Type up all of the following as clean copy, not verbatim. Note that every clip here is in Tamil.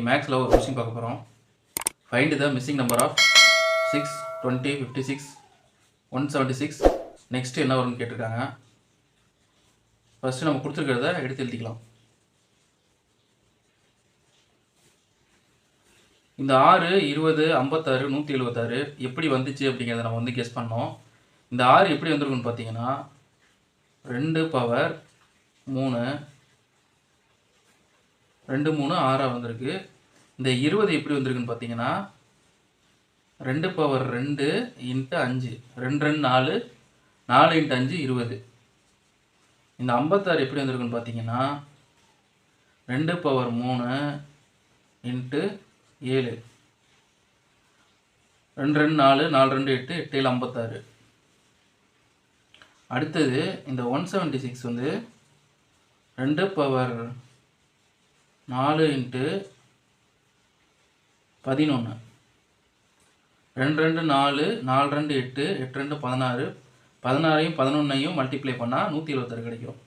மேக்ஸில் ஒரு கொஸ்டின் பார்க்க போகிறோம். Find the missing number of 6, 20, 56, 176. Next என்ன வரும்னு கேட்டிருக்காங்க. ஃபஸ்ட்டு நம்ம கொடுத்துருக்கிறத எடுத்து எழுதிக்கலாம். இந்த 6, 20, 56, 176 எப்படி வந்துச்சு அப்படிங்கிறத நம்ம வந்து கெஸ் பண்ணோம். இந்த 6 எப்படி வந்திருக்குன்னு பார்த்தீங்கன்னா 2 பவர் 3 2 3 6 வந்திருக்கு. இந்த 20 எப்படி வந்திருக்குன்னு பார்த்தீங்கன்னா 2 பவர் 2 இன்ட்டு 5 2 2 4 4 இன்ட்டு 5 20. இந்த 56 எப்படி வந்திருக்குன்னு பார்த்தீங்கன்னா 2 பவர் 3 இன்ட்டு 7 2 2 4 4 2 8 8 7 56. அடுத்தது இந்த 176 வந்து 2 பவர் 4 இன்ட்டு 11 2 2 4 4 2 8 8 2 16 16ஐயும் 11ஐயும் மல்டிப்ளை பண்ணால் 176 கிடைக்கும்.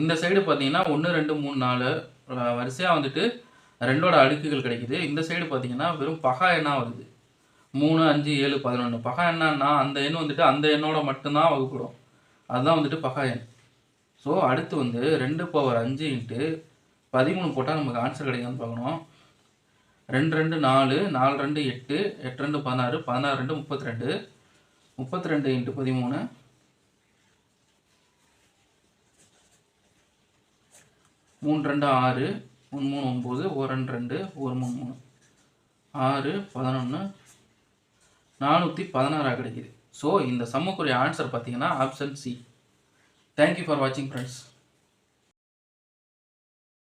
இந்த சைடு பார்த்தீங்கன்னா 1 2 3 4 வரிசையாக வந்துட்டு 2ஓட அடுக்குகள் கிடைக்குது. இந்த சைடு பார்த்தீங்கன்னா வெறும் பகா எண்ணாக வருது. 3 5 7 11. பகா எண்ணான்னா அந்த எண் வந்துட்டு அந்த எண்ணோட மட்டும்தான் வகுப்படும். அதுதான் வந்துட்டு பகா எண். ஸோ அடுத்து வந்து 2 பவர் 5 இன்ட்டு 13 போட்டால் நமக்கு ஆன்சர் கிடைக்கும்னு பார்க்கணும். 2 2 4 4 2 8 8 2 16 16 2 32 32 இன்ட்டு 13 3 2 6 3 3 9 1 2 2 1 3 3 6 11 416 கிடைக்குது. ஸோ இந்த சம்முக்குரிய ஆன்சர் பார்த்தீங்கன்னா ஆப்ஷன் சி. தேங்க்யூ ஃபார் வாட்சிங் ஃப்ரெண்ட்ஸ்.